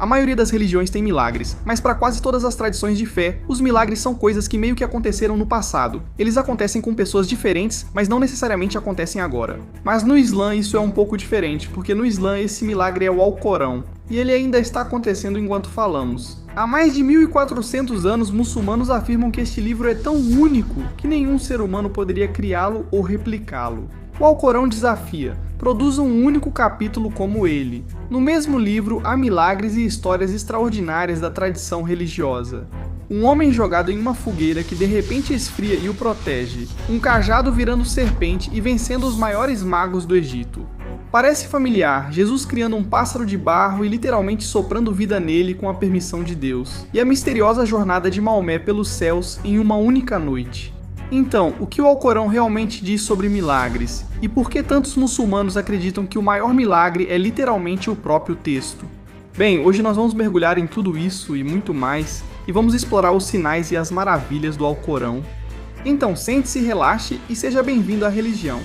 A maioria das religiões tem milagres, mas para quase todas as tradições de fé, os milagres são coisas que meio que aconteceram no passado. Eles acontecem com pessoas diferentes, mas não necessariamente acontecem agora. Mas no Islã isso é um pouco diferente, porque no Islã esse milagre é o Alcorão, e ele ainda está acontecendo enquanto falamos. Há mais de 1400 anos, muçulmanos afirmam que este livro é tão único que nenhum ser humano poderia criá-lo ou replicá-lo. O Alcorão desafia: produza um único capítulo como ele. No mesmo livro, há milagres e histórias extraordinárias da tradição religiosa. Um homem jogado em uma fogueira que de repente esfria e o protege. Um cajado virando serpente e vencendo os maiores magos do Egito. Parece familiar, Jesus criando um pássaro de barro e literalmente soprando vida nele com a permissão de Deus. E a misteriosa jornada de Maomé pelos céus em uma única noite. Então, o que o Alcorão realmente diz sobre milagres? E por que tantos muçulmanos acreditam que o maior milagre é literalmente o próprio texto? Bem, hoje nós vamos mergulhar em tudo isso e muito mais, e vamos explorar os sinais e as maravilhas do Alcorão. Então sente-se, relaxe e seja bem-vindo à religião.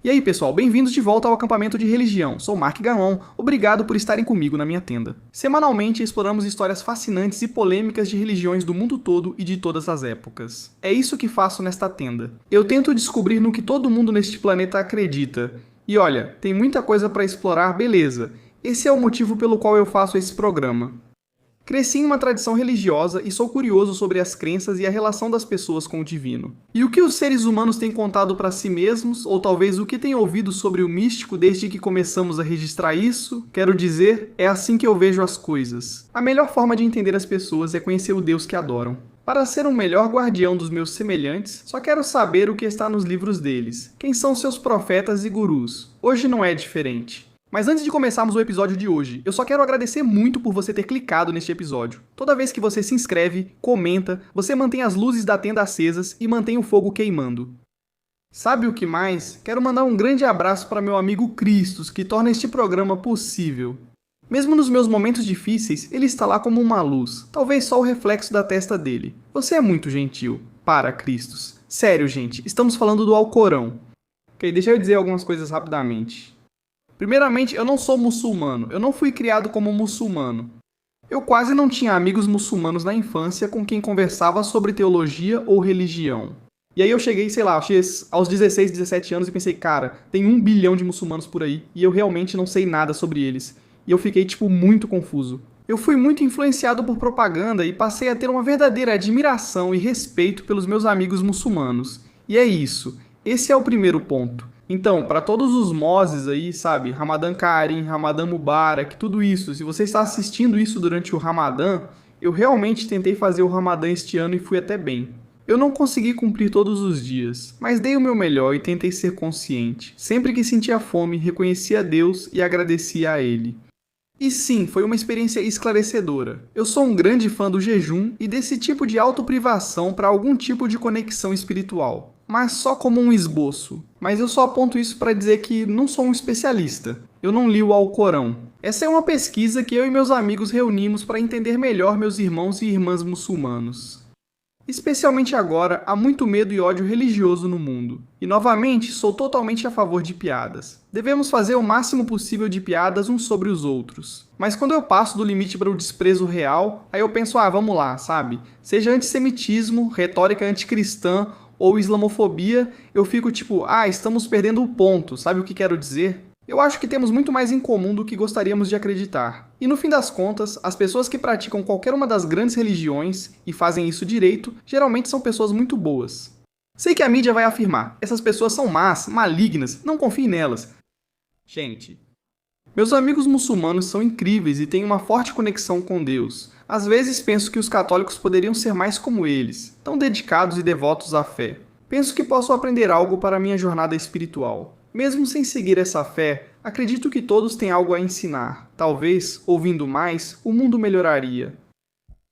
E aí pessoal, bem-vindos de volta ao acampamento de religião. Sou Mark Gaon, obrigado por estarem comigo na minha tenda. Semanalmente exploramos histórias fascinantes e polêmicas de religiões do mundo todo e de todas as épocas. É isso que faço nesta tenda. Eu tento descobrir no que todo mundo neste planeta acredita. E olha, tem muita coisa para explorar, beleza. Esse é o motivo pelo qual eu faço esse programa. Cresci em uma tradição religiosa e sou curioso sobre as crenças e a relação das pessoas com o divino. E o que os seres humanos têm contado para si mesmos, ou talvez o que têm ouvido sobre o místico desde que começamos a registrar isso, quero dizer, é assim que eu vejo as coisas. A melhor forma de entender as pessoas é conhecer o Deus que adoram. Para ser um melhor guardião dos meus semelhantes, só quero saber o que está nos livros deles. Quem são seus profetas e gurus? Hoje não é diferente. Mas antes de começarmos o episódio de hoje, eu só quero agradecer muito por você ter clicado neste episódio. Toda vez que você se inscreve, comenta, você mantém as luzes da tenda acesas e mantém o fogo queimando. Sabe o que mais? Quero mandar um grande abraço para meu amigo Cristos, que torna este programa possível. Mesmo nos meus momentos difíceis, ele está lá como uma luz, talvez só o reflexo da testa dele. Você é muito gentil. Para, Cristos. Sério, gente, estamos falando do Alcorão. Ok, deixa eu dizer algumas coisas rapidamente. Primeiramente, eu não sou muçulmano, eu não fui criado como muçulmano. Eu quase não tinha amigos muçulmanos na infância com quem conversava sobre teologia ou religião. E aí eu cheguei, sei lá, aos 16, 17 anos e pensei, cara, tem 1 bilhão de muçulmanos por aí e eu realmente não sei nada sobre eles. E eu fiquei, muito confuso. Eu fui muito influenciado por propaganda e passei a ter uma verdadeira admiração e respeito pelos meus amigos muçulmanos. E é isso, esse é o primeiro ponto. Então, para todos os mozes aí, sabe, Ramadan Karim, Ramadan Mubarak, tudo isso, se você está assistindo isso durante o Ramadã, eu realmente tentei fazer o Ramadã este ano e fui até bem. Eu não consegui cumprir todos os dias, mas dei o meu melhor e tentei ser consciente. Sempre que sentia fome, reconhecia a Deus e agradecia a Ele. E sim, foi uma experiência esclarecedora. Eu sou um grande fã do jejum e desse tipo de autoprivação para algum tipo de conexão espiritual. Mas só como um esboço. Mas eu só aponto isso para dizer que não sou um especialista. Eu não li o Alcorão. Essa é uma pesquisa que eu e meus amigos reunimos para entender melhor meus irmãos e irmãs muçulmanos. Especialmente agora, há muito medo e ódio religioso no mundo. E novamente, sou totalmente a favor de piadas. Devemos fazer o máximo possível de piadas uns sobre os outros. Mas quando eu passo do limite para o desprezo real, aí eu penso, vamos lá, sabe? Seja antissemitismo, retórica anticristã ou islamofobia, eu fico estamos perdendo o ponto, sabe o que quero dizer? Eu acho que temos muito mais em comum do que gostaríamos de acreditar. E no fim das contas, as pessoas que praticam qualquer uma das grandes religiões e fazem isso direito, geralmente são pessoas muito boas. Sei que a mídia vai afirmar, essas pessoas são más, malignas, não confie nelas. Gente, meus amigos muçulmanos são incríveis e têm uma forte conexão com Deus. Às vezes penso que os católicos poderiam ser mais como eles, tão dedicados e devotos à fé. Penso que posso aprender algo para a minha jornada espiritual. Mesmo sem seguir essa fé, acredito que todos têm algo a ensinar. Talvez, ouvindo mais, o mundo melhoraria.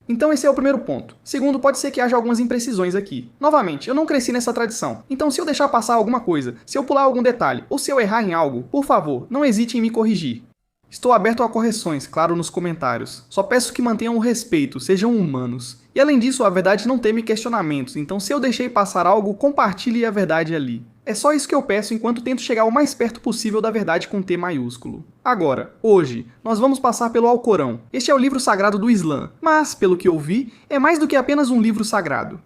Então esse é o primeiro ponto. Segundo, pode ser que haja algumas imprecisões aqui. Novamente, eu não cresci nessa tradição. Então se eu deixar passar alguma coisa, se eu pular algum detalhe, ou se eu errar em algo, por favor, não hesite em me corrigir. Estou aberto a correções, claro, nos comentários. Só peço que mantenham o respeito, sejam humanos. E além disso, a verdade não teme questionamentos, então se eu deixei passar algo, compartilhe a verdade ali. É só isso que eu peço enquanto tento chegar o mais perto possível da verdade com T maiúsculo. Agora, hoje, nós vamos passar pelo Alcorão. Este é o livro sagrado do Islã, mas, pelo que eu vi, é mais do que apenas um livro sagrado.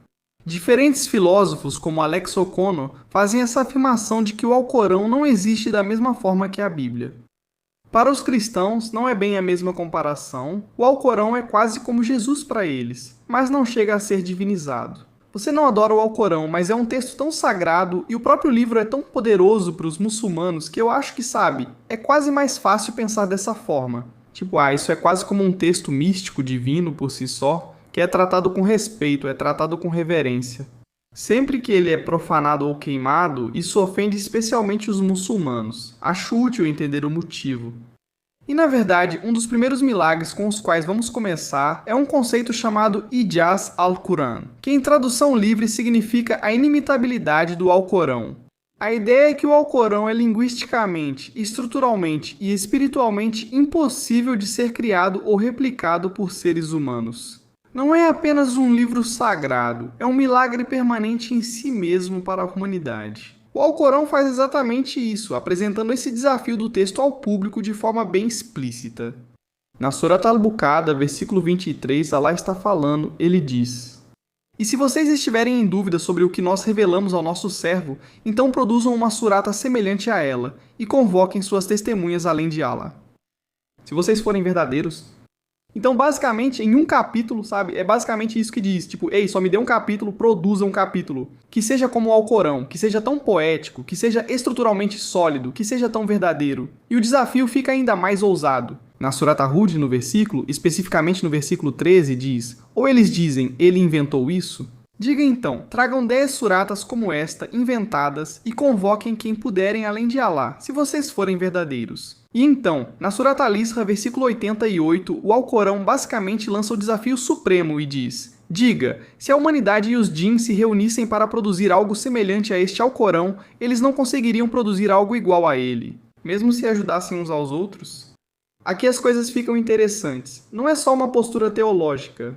Diferentes filósofos, como Alex O'Connor, fazem essa afirmação de que o Alcorão não existe da mesma forma que a Bíblia. Para os cristãos, não é bem a mesma comparação, o Alcorão é quase como Jesus para eles, mas não chega a ser divinizado. Você não adora o Alcorão, mas é um texto tão sagrado e o próprio livro é tão poderoso para os muçulmanos que eu acho que, sabe, é quase mais fácil pensar dessa forma. Tipo, isso é quase como um texto místico divino por si só, que é tratado com respeito, é tratado com reverência. Sempre que ele é profanado ou queimado, isso ofende especialmente os muçulmanos. Acho útil entender o motivo. E na verdade, um dos primeiros milagres com os quais vamos começar é um conceito chamado Ijaz al-Quran, que em tradução livre significa a inimitabilidade do Alcorão. A ideia é que o Alcorão é linguisticamente, estruturalmente e espiritualmente impossível de ser criado ou replicado por seres humanos. Não é apenas um livro sagrado, é um milagre permanente em si mesmo para a humanidade. O Alcorão faz exatamente isso, apresentando esse desafio do texto ao público de forma bem explícita. Na Surat Al-Buqara, versículo 23, Allah está falando, ele diz: E se vocês estiverem em dúvida sobre o que nós revelamos ao nosso servo, então produzam uma surata semelhante a ela, e convoquem suas testemunhas além de Allah. Se vocês forem verdadeiros... Então, basicamente, em um capítulo, sabe, é basicamente isso que diz, tipo, ei, só me dê um capítulo, produza um capítulo, que seja como o Alcorão, que seja tão poético, que seja estruturalmente sólido, que seja tão verdadeiro. E o desafio fica ainda mais ousado. Na Surat Hud, no versículo, especificamente no versículo 13, diz, ou eles dizem, ele inventou isso? Diga então, tragam 10 suratas como esta, inventadas, e convoquem quem puderem além de Allah, se vocês forem verdadeiros. E então, na Surat Al-Isra, versículo 88, o Alcorão basicamente lança o desafio supremo e diz: Diga, se a humanidade e os djinns se reunissem para produzir algo semelhante a este Alcorão, eles não conseguiriam produzir algo igual a ele, mesmo se ajudassem uns aos outros? Aqui as coisas ficam interessantes. Não é só uma postura teológica.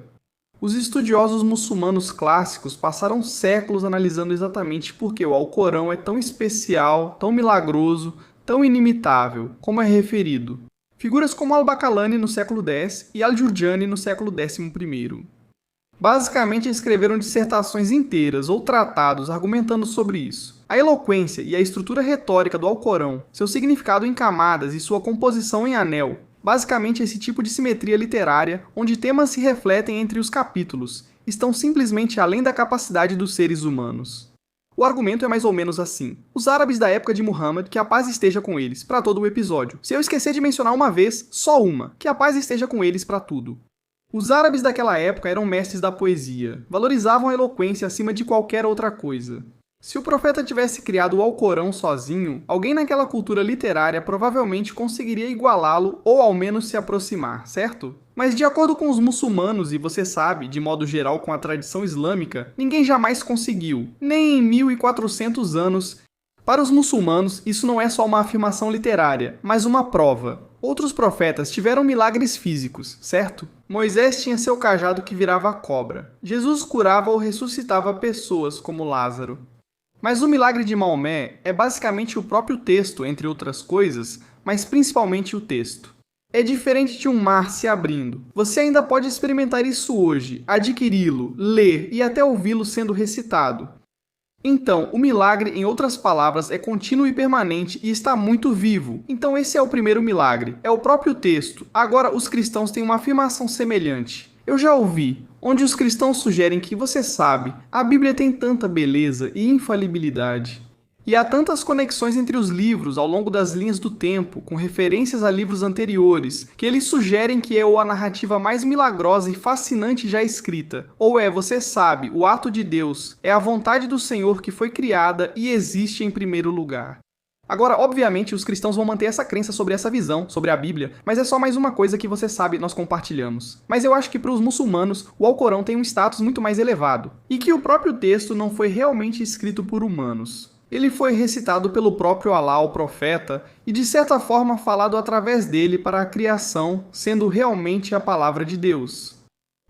Os estudiosos muçulmanos clássicos passaram séculos analisando exatamente por que o Alcorão é tão especial, tão milagroso, tão inimitável, como é referido. Figuras como Al-Baqalani no século X e Al-Jurjani no século XI. Basicamente escreveram dissertações inteiras ou tratados argumentando sobre isso. A eloquência e a estrutura retórica do Alcorão, seu significado em camadas e sua composição em anel, basicamente esse tipo de simetria literária onde temas se refletem entre os capítulos, estão simplesmente além da capacidade dos seres humanos. O argumento é mais ou menos assim. Os árabes da época de Muhammad, que a paz esteja com eles, para todo o episódio. Se eu esquecer de mencionar uma vez, só uma, que a paz esteja com eles para tudo. Os árabes daquela época eram mestres da poesia, valorizavam a eloquência acima de qualquer outra coisa. Se o profeta tivesse criado o Alcorão sozinho, alguém naquela cultura literária provavelmente conseguiria igualá-lo ou ao menos se aproximar, certo? Mas de acordo com os muçulmanos, e você sabe, de modo geral com a tradição islâmica, ninguém jamais conseguiu, nem em 1400 anos. Para os muçulmanos, isso não é só uma afirmação literária, mas uma prova. Outros profetas tiveram milagres físicos, certo? Moisés tinha seu cajado que virava cobra. Jesus curava ou ressuscitava pessoas, como Lázaro. Mas o milagre de Maomé é basicamente o próprio texto, entre outras coisas, mas principalmente o texto. É diferente de um mar se abrindo. Você ainda pode experimentar isso hoje, adquiri-lo, ler e até ouvi-lo sendo recitado. Então, o milagre, em outras palavras, é contínuo e permanente e está muito vivo. Então esse é o primeiro milagre, é o próprio texto. Agora, os cristãos têm uma afirmação semelhante. Eu já ouvi, onde os cristãos sugerem que, você sabe, a Bíblia tem tanta beleza e infalibilidade. E há tantas conexões entre os livros ao longo das linhas do tempo, com referências a livros anteriores, que eles sugerem que é a narrativa mais milagrosa e fascinante já escrita. Ou você sabe, o ato de Deus, é a vontade do Senhor que foi criada e existe em primeiro lugar. Agora, obviamente, os cristãos vão manter essa crença sobre essa visão, sobre a Bíblia, mas é só mais uma coisa que, você sabe, nós compartilhamos. Mas eu acho que para os muçulmanos, o Alcorão tem um status muito mais elevado, e que o próprio texto não foi realmente escrito por humanos. Ele foi recitado pelo próprio Alá, o profeta, e de certa forma falado através dele para a criação, sendo realmente a palavra de Deus.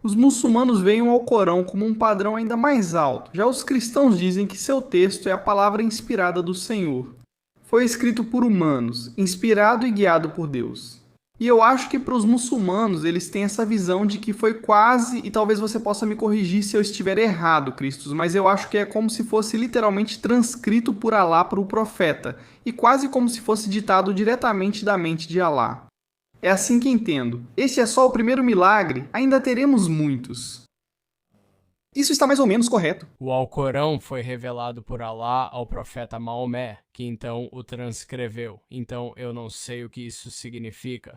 Os muçulmanos veem o Alcorão como um padrão ainda mais alto, já os cristãos dizem que seu texto é a palavra inspirada do Senhor. Foi escrito por humanos, inspirado e guiado por Deus. E eu acho que para os muçulmanos eles têm essa visão de que foi quase, e talvez você possa me corrigir se eu estiver errado, Cristos, mas eu acho que é como se fosse literalmente transcrito por Alá para o profeta, e quase como se fosse ditado diretamente da mente de Alá. É assim que entendo. Este é só o primeiro milagre, ainda teremos muitos. Isso está mais ou menos correto. O Alcorão foi revelado por Alá ao profeta Maomé, que então o transcreveu. Então eu não sei o que isso significa.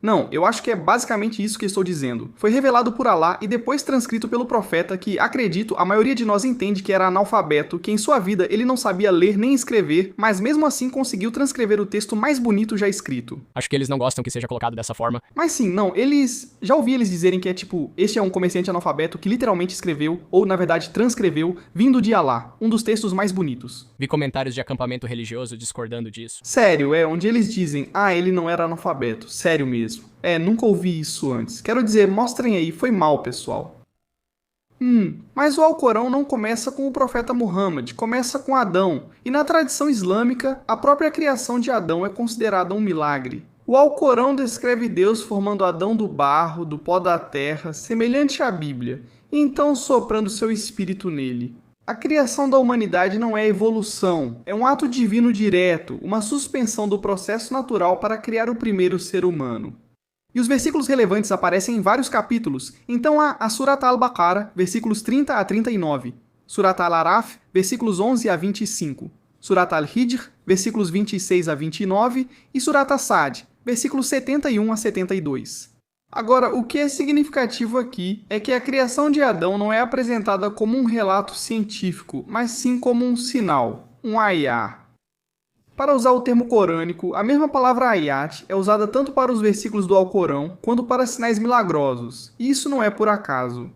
Não, eu acho que é basicamente isso que estou dizendo. Foi revelado por Alá e depois transcrito pelo profeta que, acredito, a maioria de nós entende que era analfabeto, que em sua vida ele não sabia ler nem escrever, mas mesmo assim conseguiu transcrever o texto mais bonito já escrito. Acho que eles não gostam que seja colocado dessa forma. Mas sim, não, eles... Já ouvi eles dizerem que é tipo, este é um comerciante analfabeto que literalmente escreveu, ou na verdade transcreveu, vindo de Alá, um dos textos mais bonitos. Vi comentários de acampamento religioso discordando disso. Sério, onde eles dizem, ele não era analfabeto, sério mesmo. Nunca ouvi isso antes. Quero dizer, mostrem aí, foi mal, pessoal. Mas o Alcorão não começa com o profeta Muhammad, começa com Adão. E na tradição islâmica, a própria criação de Adão é considerada um milagre. O Alcorão descreve Deus formando Adão do barro, do pó da terra, semelhante à Bíblia, e então soprando seu espírito nele. A criação da humanidade não é evolução, é um ato divino direto, uma suspensão do processo natural para criar o primeiro ser humano. E os versículos relevantes aparecem em vários capítulos, então há a Surat al-Baqarah, versículos 30 a 39, Surat al-Araf, versículos 11 a 25, Surat al-Hijr, versículos 26 a 29 e Surat as-Sad, versículos 71 a 72. Agora, o que é significativo aqui é que a criação de Adão não é apresentada como um relato científico, mas sim como um sinal, um ayah. Para usar o termo corânico, a mesma palavra ayat é usada tanto para os versículos do Alcorão quanto para sinais milagrosos, e isso não é por acaso.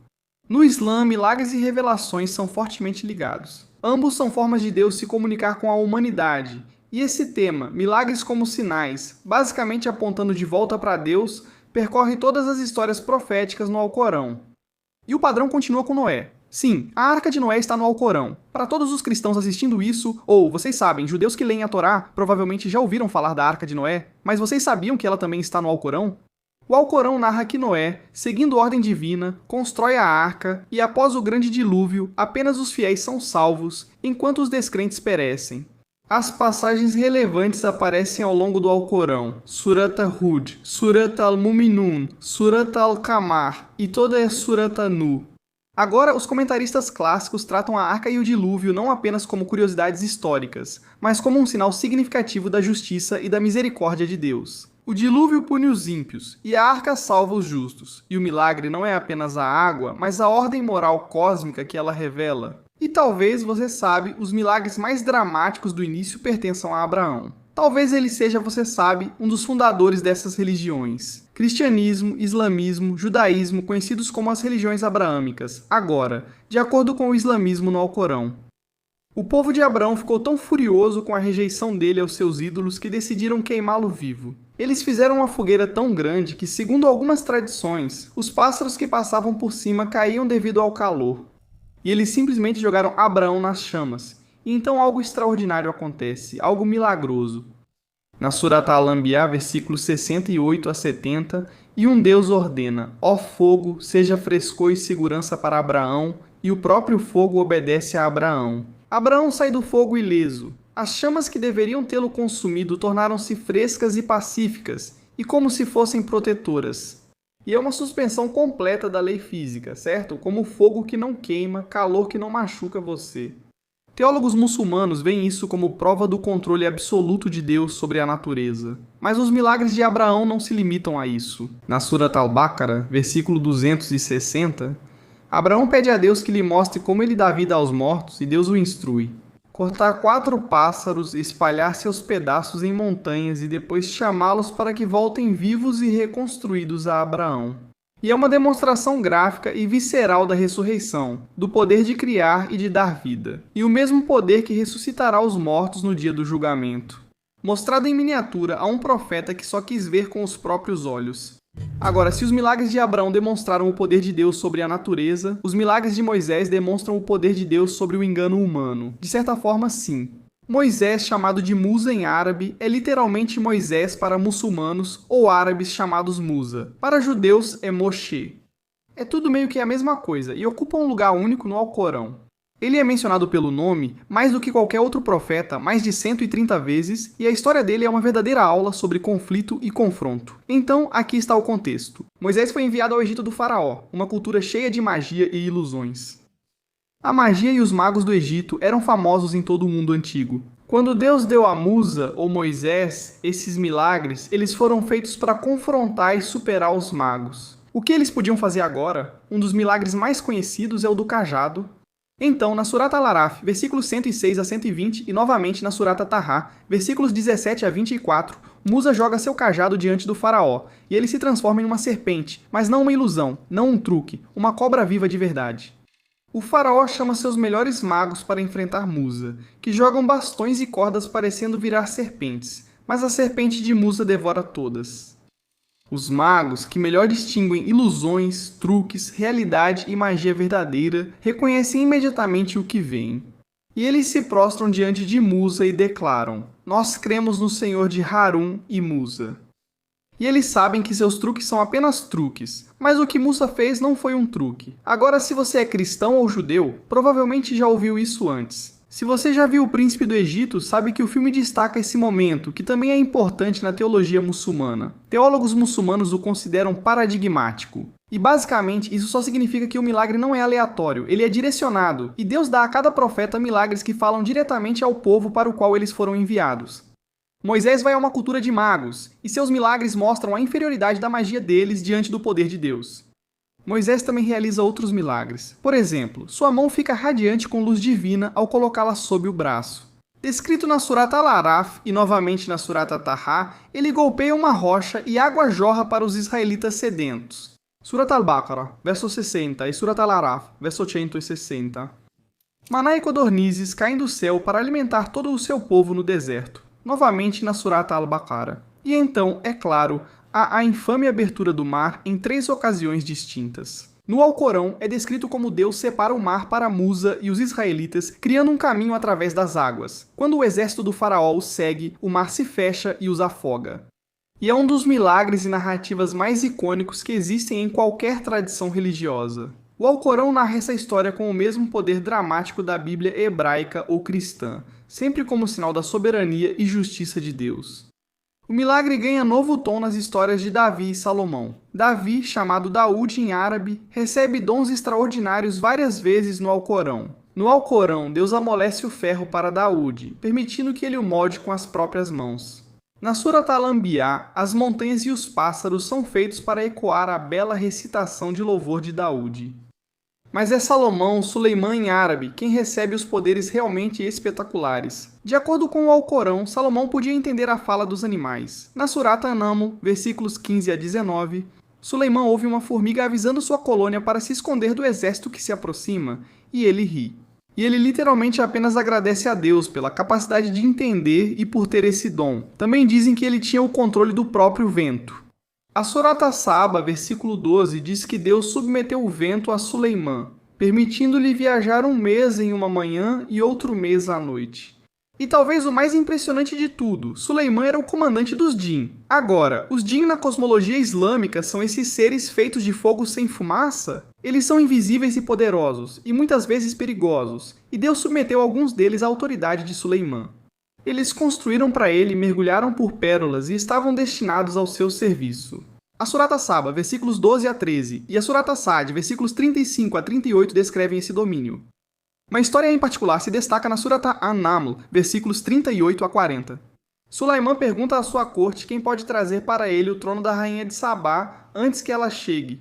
No Islã, milagres e revelações são fortemente ligados. Ambos são formas de Deus se comunicar com a humanidade, e esse tema, milagres como sinais, basicamente apontando de volta para Deus, percorre todas as histórias proféticas no Alcorão. E o padrão continua com Noé. Sim, a Arca de Noé está no Alcorão. Para todos os cristãos assistindo isso, ou vocês sabem, judeus que leem a Torá provavelmente já ouviram falar da Arca de Noé, mas vocês sabiam que ela também está no Alcorão? O Alcorão narra que Noé, seguindo ordem divina, constrói a arca e após o grande dilúvio, apenas os fiéis são salvos, enquanto os descrentes perecem. As passagens relevantes aparecem ao longo do Alcorão, Surat Hud, Surat al-Muminun, Surat al-Qamar e toda a Surat An-Nur. Agora, os comentaristas clássicos tratam a Arca e o Dilúvio não apenas como curiosidades históricas, mas como um sinal significativo da justiça e da misericórdia de Deus. O dilúvio pune os ímpios, e a Arca salva os justos, e o milagre não é apenas a água, mas a ordem moral cósmica que ela revela. E talvez, você sabe, os milagres mais dramáticos do início pertençam a Abraão. Talvez ele seja, você sabe, um dos fundadores dessas religiões. Cristianismo, islamismo, judaísmo, conhecidos como as religiões abraâmicas, agora, de acordo com o islamismo no Alcorão. O povo de Abraão ficou tão furioso com a rejeição dele aos seus ídolos que decidiram queimá-lo vivo. Eles fizeram uma fogueira tão grande que, segundo algumas tradições, os pássaros que passavam por cima caíam devido ao calor. E eles simplesmente jogaram Abraão nas chamas. E então algo extraordinário acontece, algo milagroso. Na Surat Al-Anbiya, versículos 68 a 70, e um Deus ordena, ó fogo, seja frescor e segurança para Abraão, e o próprio fogo obedece a Abraão. Abraão sai do fogo ileso. As chamas que deveriam tê-lo consumido tornaram-se frescas e pacíficas, e como se fossem protetoras. E é uma suspensão completa da lei física, certo? Como fogo que não queima, calor que não machuca você. Teólogos muçulmanos veem isso como prova do controle absoluto de Deus sobre a natureza. Mas os milagres de Abraão não se limitam a isso. Na Surat Al-Baqarah, versículo 260, Abraão pede a Deus que lhe mostre como ele dá vida aos mortos e Deus o instrui. Cortar 4 pássaros, espalhar seus pedaços em montanhas e depois chamá-los para que voltem vivos e reconstruídos a Abraão. E é uma demonstração gráfica e visceral da ressurreição, do poder de criar e de dar vida, e o mesmo poder que ressuscitará os mortos no dia do julgamento. Mostrado em miniatura a um profeta que só quis ver com os próprios olhos. Agora, se os milagres de Abraão demonstraram o poder de Deus sobre a natureza, os milagres de Moisés demonstram o poder de Deus sobre o engano humano. De certa forma, sim. Moisés, chamado de Musa em árabe, é literalmente Moisés para muçulmanos ou árabes chamados Musa. Para judeus é Moshe. É tudo meio que a mesma coisa e ocupa um lugar único no Alcorão. Ele é mencionado pelo nome mais do que qualquer outro profeta, mais de 130 vezes, e a história dele é uma verdadeira aula sobre conflito e confronto. Então, aqui está o contexto. Moisés foi enviado ao Egito do faraó, uma cultura cheia de magia e ilusões. A magia e os magos do Egito eram famosos em todo o mundo antigo. Quando Deus deu a Musa, ou Moisés, esses milagres, eles foram feitos para confrontar e superar os magos. O que eles podiam fazer agora? Um dos milagres mais conhecidos é o do cajado. Então, na Surat Al-Araf, versículos 106 a 120 e novamente na Surat At-Taha, versículos 17 a 24, Musa joga seu cajado diante do faraó, e ele se transforma em uma serpente, mas não uma ilusão, não um truque, uma cobra viva de verdade. O faraó chama seus melhores magos para enfrentar Musa, que jogam bastões e cordas parecendo virar serpentes, mas a serpente de Musa devora todas. Os magos, que melhor distinguem ilusões, truques, realidade e magia verdadeira, reconhecem imediatamente o que veem. E eles se prostram diante de Musa e declaram: "Nós cremos no Senhor de Harun e Musa." E eles sabem que seus truques são apenas truques, mas o que Musa fez não foi um truque. Agora, se você é cristão ou judeu, provavelmente já ouviu isso antes. Se você já viu O Príncipe do Egito, sabe que o filme destaca esse momento, que também é importante na teologia muçulmana. Teólogos muçulmanos o consideram paradigmático. E basicamente, isso só significa que o milagre não é aleatório, ele é direcionado, e Deus dá a cada profeta milagres que falam diretamente ao povo para o qual eles foram enviados. Moisés vai a uma cultura de magos, e seus milagres mostram a inferioridade da magia deles diante do poder de Deus. Moisés também realiza outros milagres. Por exemplo, sua mão fica radiante com luz divina ao colocá-la sob o braço. Descrito na Surat Al-Araf e novamente na Surat At-Taha, ele golpeia uma rocha e água jorra para os israelitas sedentos. Surat Al-Baqarah, verso 60, e Surat Al-Araf, verso 160. Maná e codornizes caem do céu para alimentar todo o seu povo no deserto. Novamente na Surat Al-Baqarah. E então, é claro, há a infame abertura do mar em 3 ocasiões distintas. No Alcorão, é descrito como Deus separa o mar para Musa e os israelitas, criando um caminho através das águas. Quando o exército do faraó os segue, o mar se fecha e os afoga. E é um dos milagres e narrativas mais icônicos que existem em qualquer tradição religiosa. O Alcorão narra essa história com o mesmo poder dramático da Bíblia hebraica ou cristã, sempre como sinal da soberania e justiça de Deus. O milagre ganha novo tom nas histórias de Davi e Salomão. Davi, chamado Daúd em árabe, recebe dons extraordinários várias vezes no Alcorão. No Alcorão, Deus amolece o ferro para Daúd, permitindo que ele o molde com as próprias mãos. Na Surat Al-Anbiya, as montanhas e os pássaros são feitos para ecoar a bela recitação de louvor de Daúde. Mas é Salomão, Suleimã em árabe, quem recebe os poderes realmente espetaculares. De acordo com o Alcorão, Salomão podia entender a fala dos animais. Na Surat An-Naml, versículos 15 a 19, Suleimã ouve uma formiga avisando sua colônia para se esconder do exército que se aproxima, e ele ri. E ele literalmente apenas agradece a Deus pela capacidade de entender e por ter esse dom. Também dizem que ele tinha o controle do próprio vento. A Surat As-Saba, versículo 12, diz que Deus submeteu o vento a Suleimã, permitindo-lhe viajar 1 mês em uma manhã e outro mês à noite. E talvez o mais impressionante de tudo, Suleimã era o comandante dos Jinn. Agora, os Jinn na cosmologia islâmica são esses seres feitos de fogo sem fumaça? Eles são invisíveis e poderosos, e muitas vezes perigosos, e Deus submeteu alguns deles à autoridade de Suleimã. Eles construíram para ele, mergulharam por pérolas e estavam destinados ao seu serviço. A Surat As-Saba, versículos 12 a 13, e a Surat As-Sad, versículos 35 a 38, descrevem esse domínio. Uma história em particular se destaca na Surat An-Naml, versículos 38 a 40. Suleimã pergunta à sua corte quem pode trazer para ele o trono da rainha de Sabá antes que ela chegue.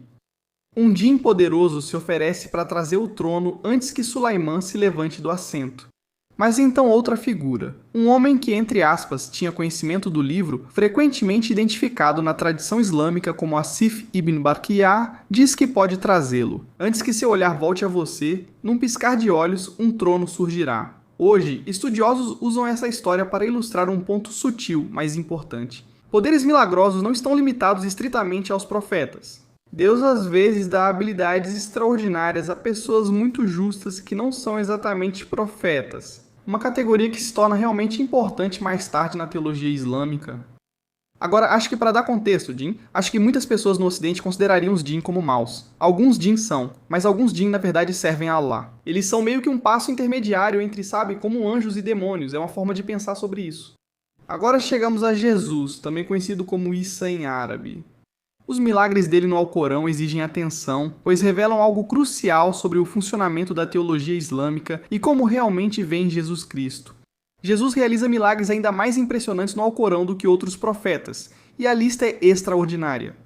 Um djinn poderoso se oferece para trazer o trono antes que Suleimã se levante do assento. Mas então outra figura, um homem que, entre aspas, tinha conhecimento do livro, frequentemente identificado na tradição islâmica como Asif ibn Barqiyah, diz que pode trazê-lo. Antes que seu olhar volte a você, num piscar de olhos, um trono surgirá. Hoje, estudiosos usam essa história para ilustrar um ponto sutil, mas importante. Poderes milagrosos não estão limitados estritamente aos profetas. Deus às vezes dá habilidades extraordinárias a pessoas muito justas que não são exatamente profetas. Uma categoria que se torna realmente importante mais tarde na teologia islâmica. Agora, acho que para dar contexto, Jinn, acho que muitas pessoas no ocidente considerariam os Jinn como maus. Alguns Jinn são, mas alguns Jinn na verdade servem a Allah. Eles são meio que um passo intermediário entre, sabe, como anjos e demônios, é uma forma de pensar sobre isso. Agora chegamos a Jesus, também conhecido como Isa em árabe. Os milagres dele no Alcorão exigem atenção, pois revelam algo crucial sobre o funcionamento da teologia islâmica e como realmente vem Jesus Cristo. Jesus realiza milagres ainda mais impressionantes no Alcorão do que outros profetas, e a lista é extraordinária.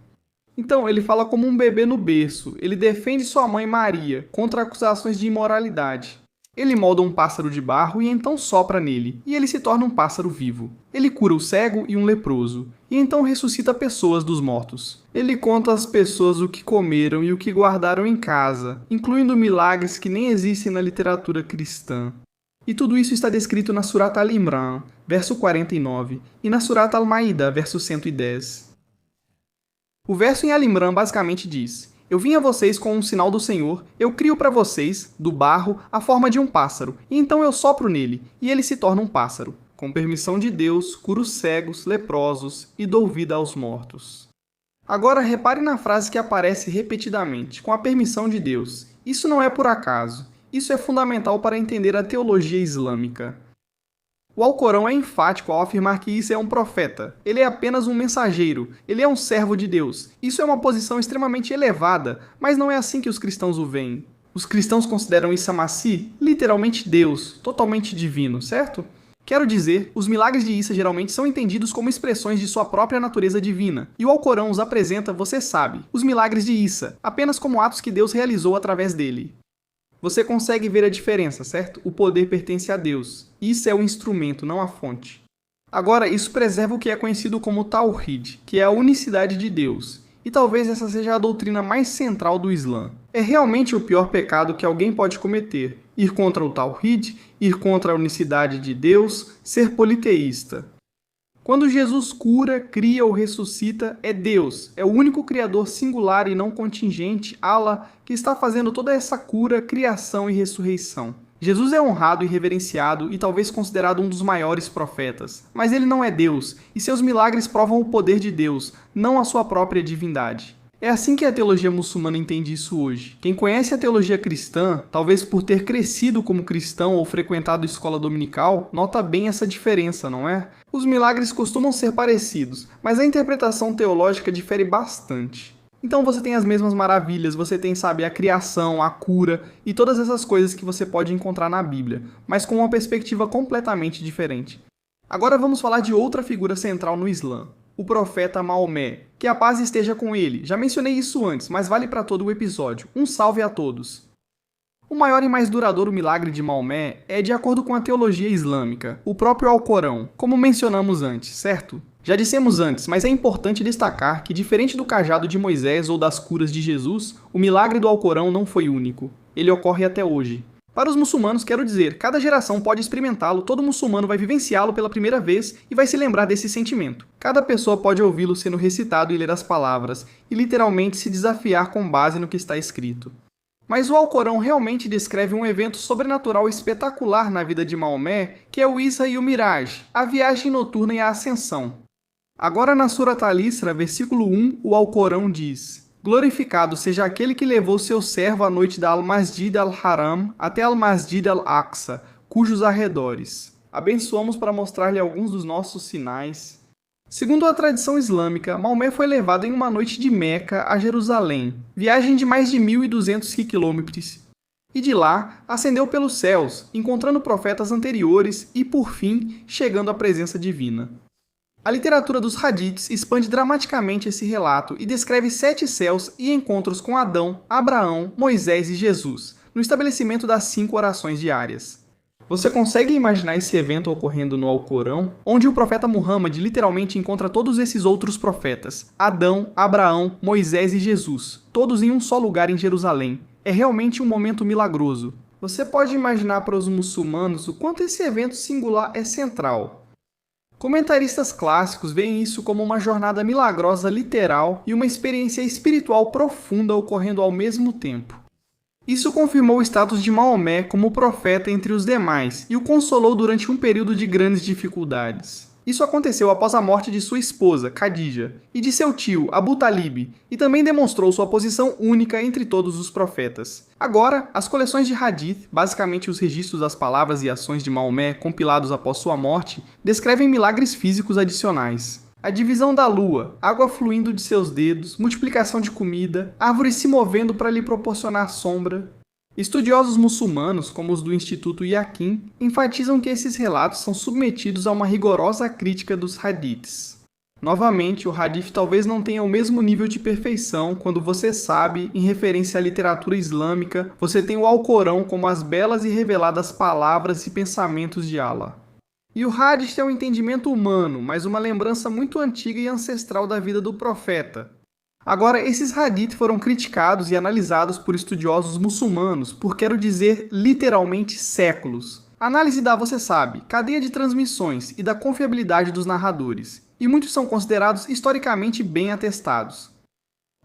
Então, ele fala como um bebê no berço, ele defende sua mãe Maria contra acusações de imoralidade. Ele molda um pássaro de barro e então sopra nele, e ele se torna um pássaro vivo. Ele cura o cego e um leproso, e então ressuscita pessoas dos mortos. Ele conta às pessoas o que comeram e o que guardaram em casa, incluindo milagres que nem existem na literatura cristã. E tudo isso está descrito na Surat Al-Imran, verso 49, e na Surat Al-Ma'idah, verso 110. O verso em Al-Imran basicamente diz: Eu vim a vocês com um sinal do Senhor, eu crio para vocês, do barro, a forma de um pássaro, e então eu sopro nele, e ele se torna um pássaro. Com permissão de Deus, curo cegos, leprosos e dou vida aos mortos. Agora repare na frase que aparece repetidamente, com a permissão de Deus. Isso não é por acaso. Isso é fundamental para entender a teologia islâmica. O Alcorão é enfático ao afirmar que Isa é um profeta. Ele é apenas um mensageiro. Ele é um servo de Deus. Isso é uma posição extremamente elevada, mas não é assim que os cristãos o veem. Os cristãos consideram Isa Masih literalmente Deus, totalmente divino, certo? Quero dizer, os milagres de Isa geralmente são entendidos como expressões de sua própria natureza divina, e o Alcorão os apresenta, você sabe, os milagres de Isa, apenas como atos que Deus realizou através dele. Você consegue ver a diferença, certo? O poder pertence a Deus. Isso é o instrumento, não a fonte. Agora, isso preserva o que é conhecido como Tawhid, que é a unicidade de Deus. E talvez essa seja a doutrina mais central do Islã. É realmente o pior pecado que alguém pode cometer. Ir contra o Tawhid, ir contra a unicidade de Deus, ser politeísta. Quando Jesus cura, cria ou ressuscita, é Deus, é o único Criador singular e não contingente, Allah, que está fazendo toda essa cura, criação e ressurreição. Jesus é honrado e reverenciado e talvez considerado um dos maiores profetas, mas ele não é Deus, e seus milagres provam o poder de Deus, não a sua própria divindade. É assim que a teologia muçulmana entende isso hoje. Quem conhece a teologia cristã, talvez por ter crescido como cristão ou frequentado escola dominical, nota bem essa diferença, não é? Os milagres costumam ser parecidos, mas a interpretação teológica difere bastante. Então você tem as mesmas maravilhas, você tem, sabe, a criação, a cura e todas essas coisas que você pode encontrar na Bíblia, mas com uma perspectiva completamente diferente. Agora vamos falar de outra figura central no Islã. O profeta Maomé, que a paz esteja com ele. Já mencionei isso antes, mas vale para todo o episódio. Um salve a todos. O maior e mais duradouro milagre de Maomé é de acordo com a teologia islâmica, o próprio Alcorão, como mencionamos antes, certo? Já dissemos antes, mas é importante destacar que, diferente do cajado de Moisés ou das curas de Jesus, o milagre do Alcorão não foi único. Ele ocorre até hoje. Para os muçulmanos, quero dizer, cada geração pode experimentá-lo, todo muçulmano vai vivenciá-lo pela primeira vez e vai se lembrar desse sentimento. Cada pessoa pode ouvi-lo sendo recitado e ler as palavras, e literalmente se desafiar com base no que está escrito. Mas o Alcorão realmente descreve um evento sobrenatural espetacular na vida de Maomé, que é o Isra e o Miraj, a viagem noturna e a ascensão. Agora na Surat Al-Isra, versículo 1, o Alcorão diz: Glorificado seja aquele que levou seu servo à noite da Al-Masjid Al-Haram até Al-Masjid Al-Aqsa, cujos arredores. Abençoamos para mostrar-lhe alguns dos nossos sinais. Segundo a tradição islâmica, Maomé foi levado em uma noite de Meca a Jerusalém, viagem de mais de 1.200 quilômetros, e de lá ascendeu pelos céus, encontrando profetas anteriores e, por fim, chegando à presença divina. A literatura dos hadiths expande dramaticamente esse relato e descreve 7 céus e encontros com Adão, Abraão, Moisés e Jesus, no estabelecimento das 5 orações diárias. Você consegue imaginar esse evento ocorrendo no Alcorão, onde o profeta Muhammad literalmente encontra todos esses outros profetas, Adão, Abraão, Moisés e Jesus, todos em um só lugar em Jerusalém. É realmente um momento milagroso. Você pode imaginar para os muçulmanos o quanto esse evento singular é central. Comentaristas clássicos veem isso como uma jornada milagrosa literal e uma experiência espiritual profunda ocorrendo ao mesmo tempo. Isso confirmou o status de Maomé como profeta entre os demais e o consolou durante um período de grandes dificuldades. Isso aconteceu após a morte de sua esposa, Khadija, e de seu tio, Abu Talib, e também demonstrou sua posição única entre todos os profetas. Agora, as coleções de Hadith, basicamente os registros das palavras e ações de Maomé compilados após sua morte, descrevem milagres físicos adicionais. A divisão da lua, água fluindo de seus dedos, multiplicação de comida, árvores se movendo para lhe proporcionar sombra. Estudiosos muçulmanos, como os do Instituto Yaqin, enfatizam que esses relatos são submetidos a uma rigorosa crítica dos hadiths. Novamente, o hadith talvez não tenha o mesmo nível de perfeição quando você sabe, em referência à literatura islâmica, você tem o Alcorão como as belas e reveladas palavras e pensamentos de Allah. E o hadith é um entendimento humano, mas uma lembrança muito antiga e ancestral da vida do profeta. Agora, esses hadith foram criticados e analisados por estudiosos muçulmanos por, quero dizer, literalmente séculos. A análise da, você sabe, cadeia de transmissões e da confiabilidade dos narradores, e muitos são considerados historicamente bem atestados.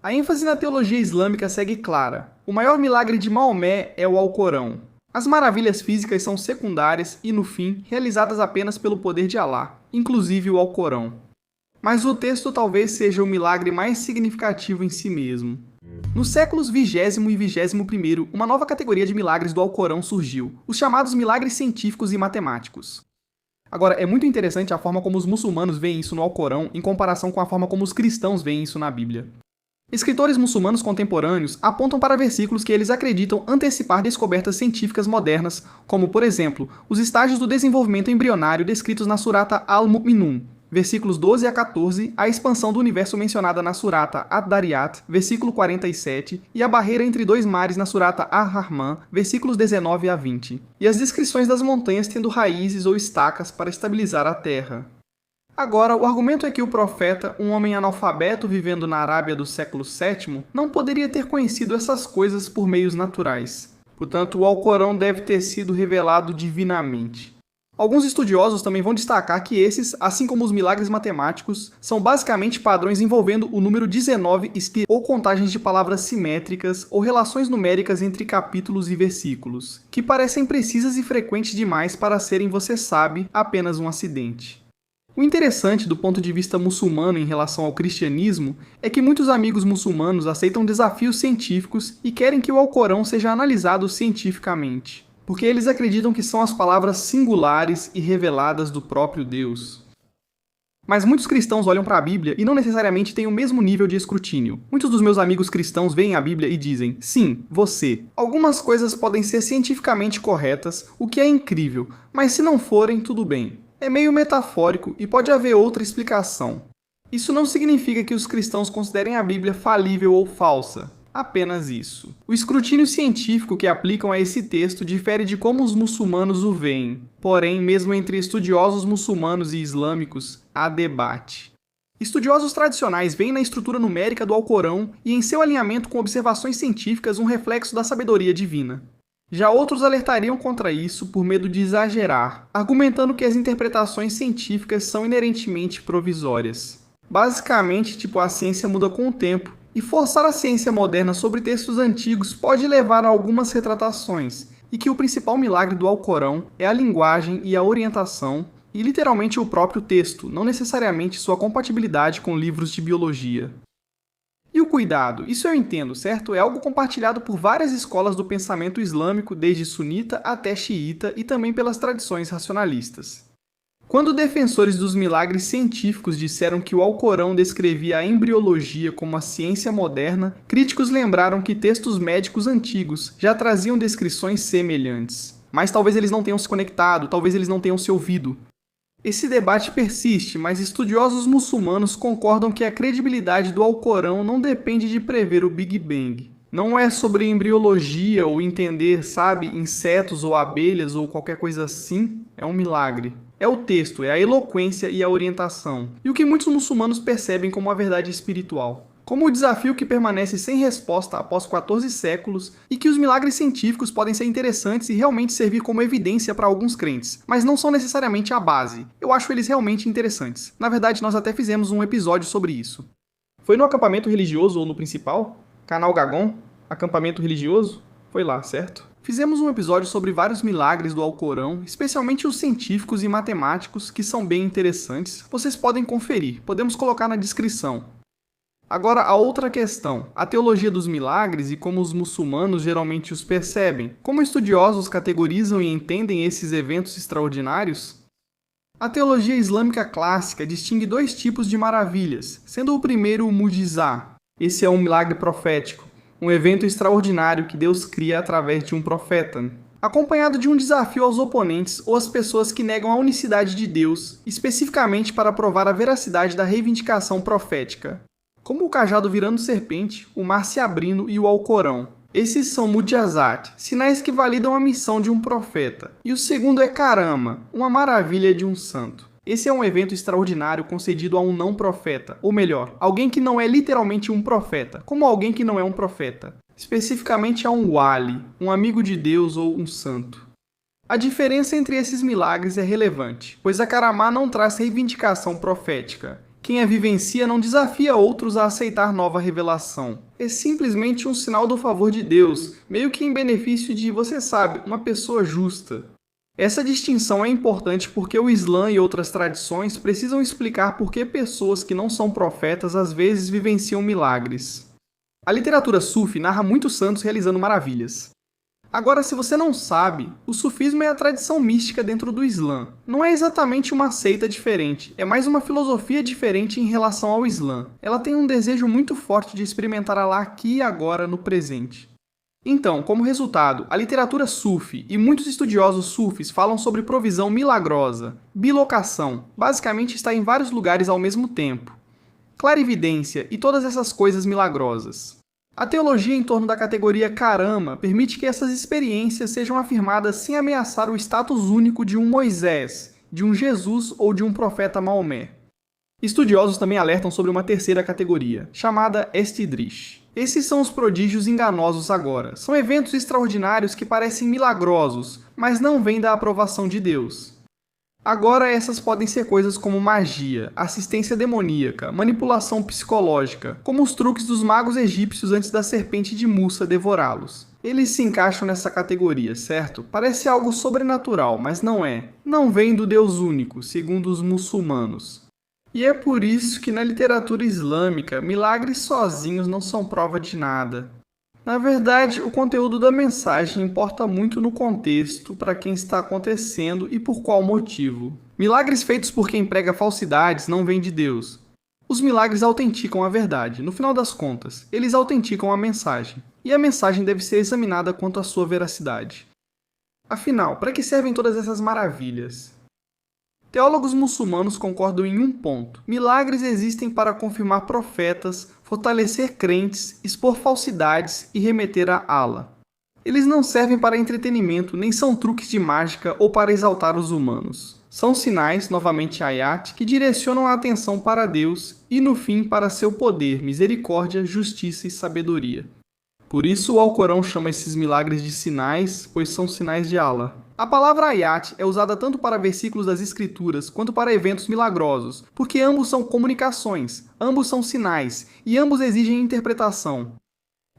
A ênfase na teologia islâmica segue clara. O maior milagre de Maomé é o Alcorão. As maravilhas físicas são secundárias e, no fim, realizadas apenas pelo poder de Allah, inclusive o Alcorão. Mas o texto talvez seja o milagre mais significativo em si mesmo. Nos séculos 20º e 21º, uma nova categoria de milagres do Alcorão surgiu, os chamados milagres científicos e matemáticos. Agora, é muito interessante a forma como os muçulmanos veem isso no Alcorão em comparação com a forma como os cristãos veem isso na Bíblia. Escritores muçulmanos contemporâneos apontam para versículos que eles acreditam antecipar descobertas científicas modernas, como, por exemplo, os estágios do desenvolvimento embrionário descritos na Surata Al-Mu'minun, versículos 12 a 14, a expansão do universo mencionada na Surata Ad-Dariyat, versículo 47, e a barreira entre dois mares na Surata Ar-Rahman, versículos 19 a 20, e as descrições das montanhas tendo raízes ou estacas para estabilizar a terra. Agora, o argumento é que o profeta, um homem analfabeto vivendo na Arábia do século VII, não poderia ter conhecido essas coisas por meios naturais. Portanto, o Alcorão deve ter sido revelado divinamente. Alguns estudiosos também vão destacar que esses, assim como os milagres matemáticos, são basicamente padrões envolvendo o número 19 ou contagens de palavras simétricas ou relações numéricas entre capítulos e versículos, que parecem precisas e frequentes demais para serem, você sabe, apenas um acidente. O interessante do ponto de vista muçulmano em relação ao cristianismo é que muitos amigos muçulmanos aceitam desafios científicos e querem que o Alcorão seja analisado cientificamente, porque eles acreditam que são as palavras singulares e reveladas do próprio Deus. Mas muitos cristãos olham para a Bíblia e não necessariamente têm o mesmo nível de escrutínio. Muitos dos meus amigos cristãos veem a Bíblia e dizem, sim, você. Algumas coisas podem ser cientificamente corretas, o que é incrível, mas se não forem, tudo bem. É meio metafórico e pode haver outra explicação. Isso não significa que os cristãos considerem a Bíblia falível ou falsa. Apenas isso. O escrutínio científico que aplicam a esse texto difere de como os muçulmanos o veem. Porém, mesmo entre estudiosos muçulmanos e islâmicos, há debate. Estudiosos tradicionais veem na estrutura numérica do Alcorão e em seu alinhamento com observações científicas um reflexo da sabedoria divina. Já outros alertariam contra isso por medo de exagerar, argumentando que as interpretações científicas são inerentemente provisórias. Basicamente, a ciência muda com o tempo, e forçar a ciência moderna sobre textos antigos pode levar a algumas retratações, e que o principal milagre do Alcorão é a linguagem e a orientação, e literalmente o próprio texto, não necessariamente sua compatibilidade com livros de biologia. E o cuidado, isso eu entendo, certo? É algo compartilhado por várias escolas do pensamento islâmico, desde sunita até xiita e também pelas tradições racionalistas. Quando defensores dos milagres científicos disseram que o Alcorão descrevia a embriologia como a ciência moderna, críticos lembraram que textos médicos antigos já traziam descrições semelhantes. Mas talvez eles não tenham se conectado, talvez eles não tenham se ouvido. Esse debate persiste, mas estudiosos muçulmanos concordam que a credibilidade do Alcorão não depende de prever o Big Bang. Não é sobre embriologia ou entender, sabe, insetos ou abelhas ou qualquer coisa assim. É um milagre. É o texto, é a eloquência e a orientação. E o que muitos muçulmanos percebem como a verdade espiritual. Como o desafio que permanece sem resposta após 14 séculos e que os milagres científicos podem ser interessantes e realmente servir como evidência para alguns crentes, mas não são necessariamente a base. Eu acho eles realmente interessantes. Na verdade, nós até fizemos um episódio sobre isso. Foi no acampamento religioso ou no principal? Canal Gagon? Acampamento religioso? Foi lá, certo? Fizemos um episódio sobre vários milagres do Alcorão, especialmente os científicos e matemáticos, que são bem interessantes. Vocês podem conferir, podemos colocar na descrição. Agora, a outra questão, a teologia dos milagres e como os muçulmanos geralmente os percebem. Como estudiosos categorizam e entendem esses eventos extraordinários? A teologia islâmica clássica distingue dois tipos de maravilhas, sendo o primeiro o mujizá. Esse é um milagre profético, um evento extraordinário que Deus cria através de um profeta, acompanhado de um desafio aos oponentes ou às pessoas que negam a unicidade de Deus, especificamente para provar a veracidade da reivindicação profética. Como o cajado virando serpente, o mar se abrindo e o Alcorão. Esses são mujazat, sinais que validam a missão de um profeta. E o segundo é karama, uma maravilha de um santo. Esse é um evento extraordinário concedido a um não profeta, ou melhor, alguém que não é literalmente um profeta, como alguém que não é um profeta. Especificamente a um wali, um amigo de Deus ou um santo. A diferença entre esses milagres é relevante, pois a karamá não traz reivindicação profética. Quem a vivencia não desafia outros a aceitar nova revelação. É simplesmente um sinal do favor de Deus, meio que em benefício de, você sabe, uma pessoa justa. Essa distinção é importante porque o Islã e outras tradições precisam explicar por que pessoas que não são profetas às vezes vivenciam milagres. A literatura sufi narra muitos santos realizando maravilhas. Agora, se você não sabe, o sufismo é a tradição mística dentro do Islã. Não é exatamente uma seita diferente, é mais uma filosofia diferente em relação ao Islã. Ela tem um desejo muito forte de experimentar Allah aqui e agora, no presente. Então, como resultado, a literatura sufi e muitos estudiosos sufis falam sobre provisão milagrosa, bilocação, basicamente está em vários lugares ao mesmo tempo, clarividência e todas essas coisas milagrosas. A teologia em torno da categoria karama permite que essas experiências sejam afirmadas sem ameaçar o status único de um Moisés, de um Jesus ou de um profeta Maomé. Estudiosos também alertam sobre uma terceira categoria, chamada Estidrish. Esses são os prodígios enganosos agora. São eventos extraordinários que parecem milagrosos, mas não vêm da aprovação de Deus. Agora essas podem ser coisas como magia, assistência demoníaca, manipulação psicológica, como os truques dos magos egípcios antes da serpente de Musa devorá-los. Eles se encaixam nessa categoria, certo? Parece algo sobrenatural, mas não é. Não vem do Deus único, segundo os muçulmanos. E é por isso que na literatura islâmica, milagres sozinhos não são prova de nada. Na verdade, o conteúdo da mensagem importa muito no contexto, para quem está acontecendo e por qual motivo. Milagres feitos por quem prega falsidades não vêm de Deus. Os milagres autenticam a verdade, no final das contas, eles autenticam a mensagem, e a mensagem deve ser examinada quanto à sua veracidade. Afinal, para que servem todas essas maravilhas? Teólogos muçulmanos concordam em um ponto. Milagres existem para confirmar profetas, fortalecer crentes, expor falsidades e remeter a Allah. Eles não servem para entretenimento, nem são truques de mágica ou para exaltar os humanos. São sinais, novamente ayat, que direcionam a atenção para Deus e, no fim, para seu poder, misericórdia, justiça e sabedoria. Por isso o Alcorão chama esses milagres de sinais, pois são sinais de Allah. A palavra ayat é usada tanto para versículos das escrituras quanto para eventos milagrosos, porque ambos são comunicações, ambos são sinais e ambos exigem interpretação.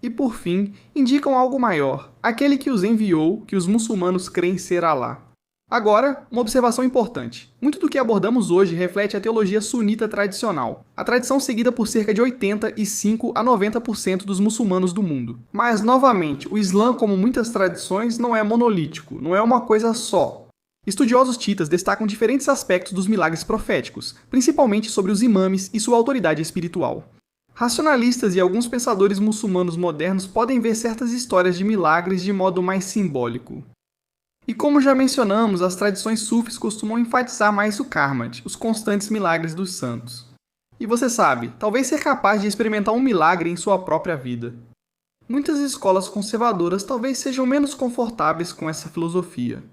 E por fim, indicam algo maior, aquele que os enviou, que os muçulmanos creem ser Allah. Agora, uma observação importante. Muito do que abordamos hoje reflete a teologia sunita tradicional, a tradição seguida por cerca de 85 a 90% dos muçulmanos do mundo. Mas, novamente, o Islã, como muitas tradições, não é monolítico, não é uma coisa só. Estudiosos chiitas destacam diferentes aspectos dos milagres proféticos, principalmente sobre os imames e sua autoridade espiritual. Racionalistas e alguns pensadores muçulmanos modernos podem ver certas histórias de milagres de modo mais simbólico. E como já mencionamos, as tradições sufis costumam enfatizar mais o karmat, os constantes milagres dos santos. E você sabe, talvez ser capaz de experimentar um milagre em sua própria vida. Muitas escolas conservadoras talvez sejam menos confortáveis com essa filosofia.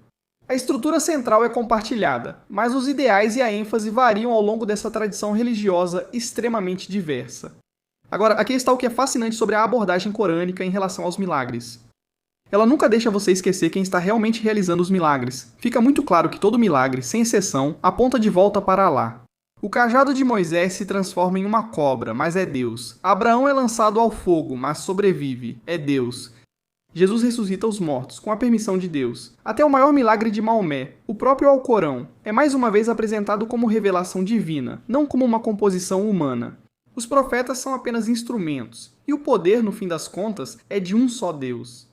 A estrutura central é compartilhada, mas os ideais e a ênfase variam ao longo dessa tradição religiosa extremamente diversa. Agora, aqui está o que é fascinante sobre a abordagem corânica em relação aos milagres. Ela nunca deixa você esquecer quem está realmente realizando os milagres. Fica muito claro que todo milagre, sem exceção, aponta de volta para Alá. O cajado de Moisés se transforma em uma cobra, mas é Deus. Abraão é lançado ao fogo, mas sobrevive, é Deus. Jesus ressuscita os mortos, com a permissão de Deus. Até o maior milagre de Maomé, o próprio Alcorão, é mais uma vez apresentado como revelação divina, não como uma composição humana. Os profetas são apenas instrumentos, e o poder, no fim das contas, é de um só Deus.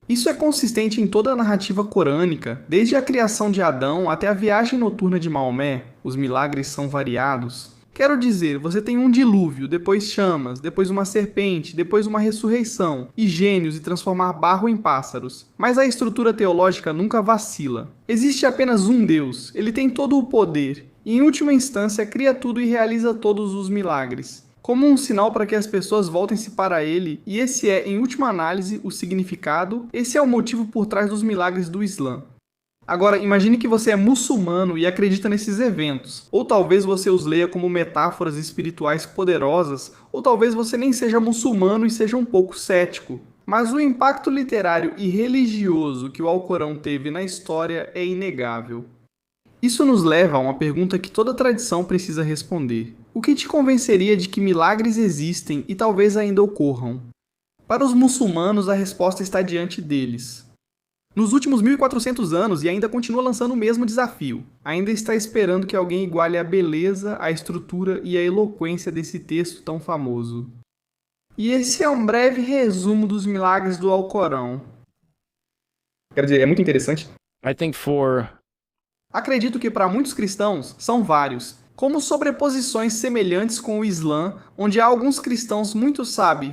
Isso é consistente em toda a narrativa corânica, desde a criação de Adão até a viagem noturna de Maomé. Os milagres são variados. Quero dizer, você tem um dilúvio, depois chamas, depois uma serpente, depois uma ressurreição, e gênios e transformar barro em pássaros. Mas a estrutura teológica nunca vacila. Existe apenas um Deus, ele tem todo o poder, e em última instância cria tudo e realiza todos os milagres. Como um sinal para que as pessoas voltem-se para ele, e esse é, em última análise, o significado, esse é o motivo por trás dos milagres do Islã. Agora, imagine que você é muçulmano e acredita nesses eventos, ou talvez você os leia como metáforas espirituais poderosas, ou talvez você nem seja muçulmano e seja um pouco cético. Mas o impacto literário e religioso que o Alcorão teve na história é inegável. Isso nos leva a uma pergunta que toda tradição precisa responder. O que te convenceria de que milagres existem e talvez ainda ocorram? Para os muçulmanos, a resposta está diante deles. Nos últimos 1400 anos, e ainda continua lançando o mesmo desafio, ainda está esperando que alguém iguale a beleza, a estrutura e a eloquência desse texto tão famoso. E esse é um breve resumo dos milagres do Alcorão. Quero dizer, é muito interessante. Acredito que para muitos cristãos são vários, como sobreposições semelhantes com o Islã, onde há alguns cristãos muito,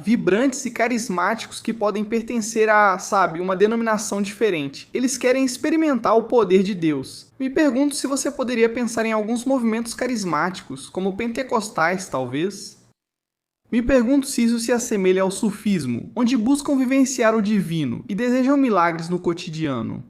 vibrantes e carismáticos que podem pertencer a, uma denominação diferente. Eles querem experimentar o poder de Deus. Me pergunto se você poderia pensar em alguns movimentos carismáticos, como pentecostais, talvez. Me pergunto se isso se assemelha ao sufismo, onde buscam vivenciar o divino e desejam milagres no cotidiano.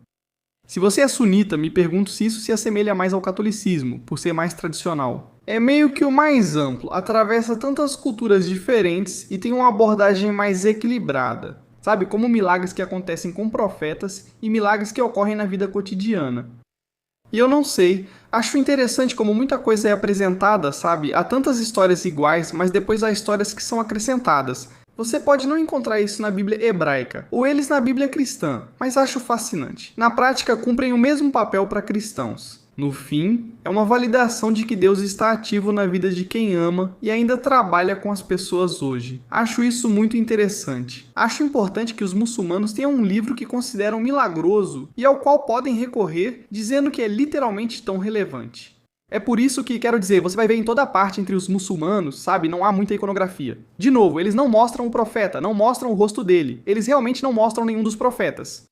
Se você é sunita, me pergunto se isso se assemelha mais ao catolicismo, por ser mais tradicional. É meio que o mais amplo, atravessa tantas culturas diferentes e tem uma abordagem mais equilibrada. Como milagres que acontecem com profetas e milagres que ocorrem na vida cotidiana. E eu não sei, acho interessante como muita coisa é apresentada, há tantas histórias iguais, mas depois há histórias que são acrescentadas. Você pode não encontrar isso na Bíblia hebraica, ou eles na Bíblia cristã, mas acho fascinante. Na prática, cumprem o mesmo papel para cristãos. No fim, é uma validação de que Deus está ativo na vida de quem ama e ainda trabalha com as pessoas hoje. Acho isso muito interessante. Acho importante que os muçulmanos tenham um livro que consideram milagroso e ao qual podem recorrer, dizendo que é literalmente tão relevante. É por isso que, quero dizer, você vai ver em toda parte entre os muçulmanos, não há muita iconografia. De novo, eles não mostram o profeta, não mostram o rosto dele. Eles realmente não mostram nenhum dos profetas.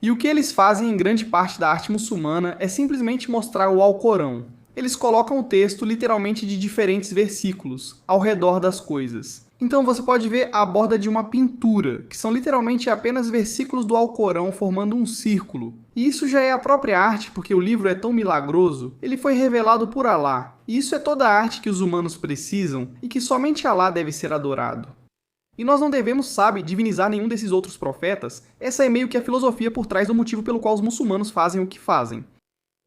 E o que eles fazem em grande parte da arte muçulmana é simplesmente mostrar o Alcorão. Eles colocam o texto literalmente de diferentes versículos, ao redor das coisas. Então você pode ver a borda de uma pintura, que são literalmente apenas versículos do Alcorão formando um círculo. E isso já é a própria arte, porque o livro é tão milagroso, ele foi revelado por Alá. E isso é toda a arte que os humanos precisam e que somente Alá deve ser adorado. E nós não devemos, divinizar nenhum desses outros profetas. Essa é meio que a filosofia por trás do motivo pelo qual os muçulmanos fazem o que fazem.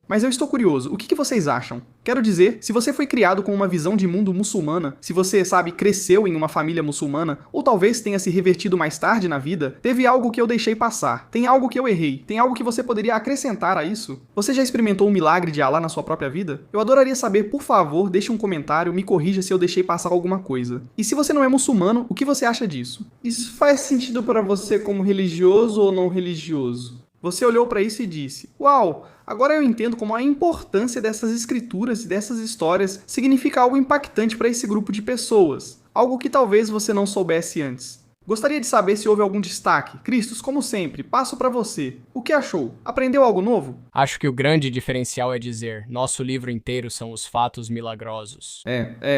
Mas eu estou curioso, o que vocês acham? Quero dizer, se você foi criado com uma visão de mundo muçulmana, se você, cresceu em uma família muçulmana, ou talvez tenha se revertido mais tarde na vida, teve algo que eu deixei passar, tem algo que eu errei, tem algo que você poderia acrescentar a isso? Você já experimentou um milagre de Alá na sua própria vida? Eu adoraria saber, por favor, deixe um comentário, me corrija se eu deixei passar alguma coisa. E se você não é muçulmano, o que você acha disso? Isso faz sentido para você como religioso ou não religioso? Você olhou para isso e disse, uau, agora eu entendo como a importância dessas escrituras e dessas histórias significa algo impactante para esse grupo de pessoas, algo que talvez você não soubesse antes. Gostaria de saber se houve algum destaque. Cristos, como sempre, passo para você. O que achou? Aprendeu algo novo? Acho que o grande diferencial é dizer, nosso livro inteiro são os fatos milagrosos.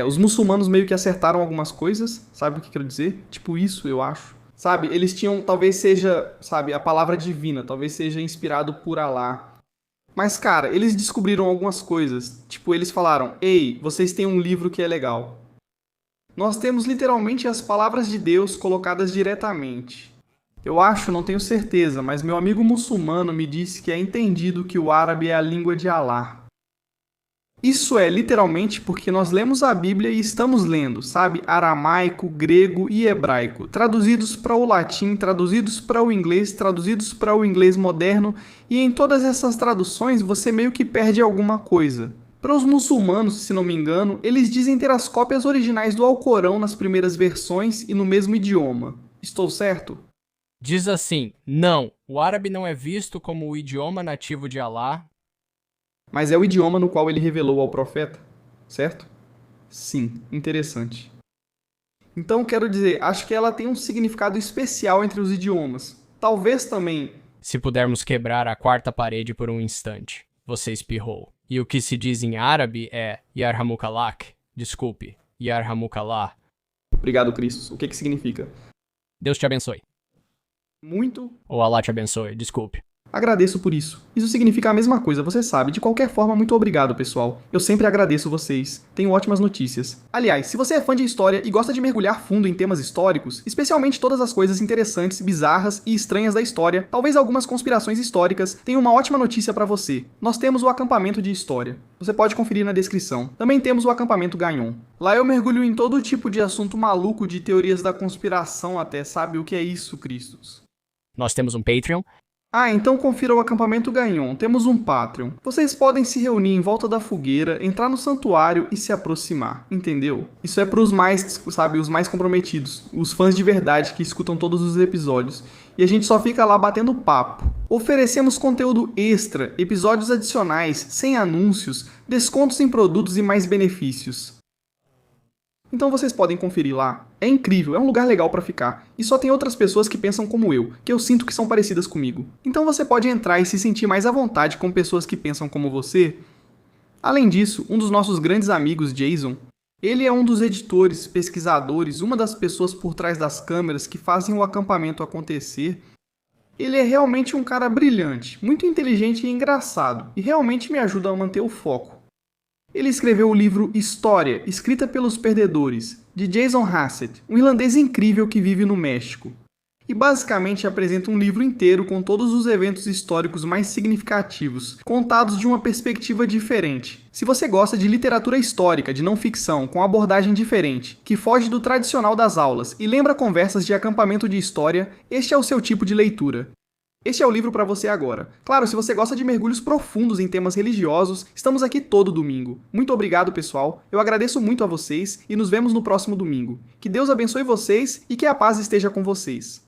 Os muçulmanos meio que acertaram algumas coisas, sabe o que quero dizer? Tipo isso, eu acho. Sabe, eles tinham, talvez seja, sabe, a palavra divina, talvez seja inspirado por Alá. Mas, cara, eles descobriram algumas coisas. Tipo, eles falaram: ei, vocês têm um livro que é legal. Nós temos literalmente as palavras de Deus colocadas diretamente. Eu acho, não tenho certeza, mas meu amigo muçulmano me disse que é entendido que o árabe é a língua de Alá. Isso é literalmente porque nós lemos a Bíblia e estamos lendo, sabe, aramaico, grego e hebraico, traduzidos para o latim, traduzidos para o inglês, traduzidos para o inglês moderno, e em todas essas traduções você meio que perde alguma coisa. Para os muçulmanos, se não me engano, eles dizem ter as cópias originais do Alcorão nas primeiras versões e no mesmo idioma. Estou certo? Diz assim: não, o árabe não é visto como o idioma nativo de Alá. Mas é o idioma no qual ele revelou ao profeta, certo? Sim, interessante. Então, quero dizer, acho que ela tem um significado especial entre os idiomas. Talvez também. Se pudermos quebrar a quarta parede por um instante. Você espirrou. E o que se diz em árabe é Yarhamukalak. Desculpe, Yarhamukallah. Obrigado, Cristo. O que significa? Deus te abençoe. Muito. Ou Allah te abençoe, desculpe. Agradeço por isso. Isso significa a mesma coisa, você sabe. De qualquer forma, muito obrigado, pessoal. Eu sempre agradeço vocês. Tenho ótimas notícias. Aliás, se você é fã de história e gosta de mergulhar fundo em temas históricos, especialmente todas as coisas interessantes, bizarras e estranhas da história, talvez algumas conspirações históricas, tenho uma ótima notícia pra você. Nós temos o acampamento de história. Você pode conferir na descrição. Também temos o acampamento Gagnon. Lá eu mergulho em todo tipo de assunto maluco de teorias da conspiração até, sabe o que é isso, Cristos? Nós temos um Patreon. Ah, então confira o acampamento Gagnon, temos um Patreon. Vocês podem se reunir em volta da fogueira, entrar no santuário e se aproximar, entendeu? Isso é pros mais, sabe, os mais comprometidos, os fãs de verdade que escutam todos os episódios. E a gente só fica lá batendo papo. Oferecemos conteúdo extra, episódios adicionais, sem anúncios, descontos em produtos e mais benefícios. Então vocês podem conferir lá. É incrível, é um lugar legal pra ficar. E só tem outras pessoas que pensam como eu, que eu sinto que são parecidas comigo. Então você pode entrar e se sentir mais à vontade com pessoas que pensam como você. Além disso, um dos nossos grandes amigos, Jason, ele é um dos editores, pesquisadores, uma das pessoas por trás das câmeras que fazem o acampamento acontecer. Ele é realmente um cara brilhante, muito inteligente e engraçado, e realmente me ajuda a manter o foco. Ele escreveu o livro História, Escrita pelos Perdedores, de Jason Hassett, um irlandês incrível que vive no México. E basicamente apresenta um livro inteiro com todos os eventos históricos mais significativos, contados de uma perspectiva diferente. Se você gosta de literatura histórica, de não ficção, com abordagem diferente, que foge do tradicional das aulas e lembra conversas de acampamento de história, este é o seu tipo de leitura. Este é o livro para você agora. Claro, se você gosta de mergulhos profundos em temas religiosos, estamos aqui todo domingo. Muito obrigado, pessoal. Eu agradeço muito a vocês e nos vemos no próximo domingo. Que Deus abençoe vocês e que a paz esteja com vocês.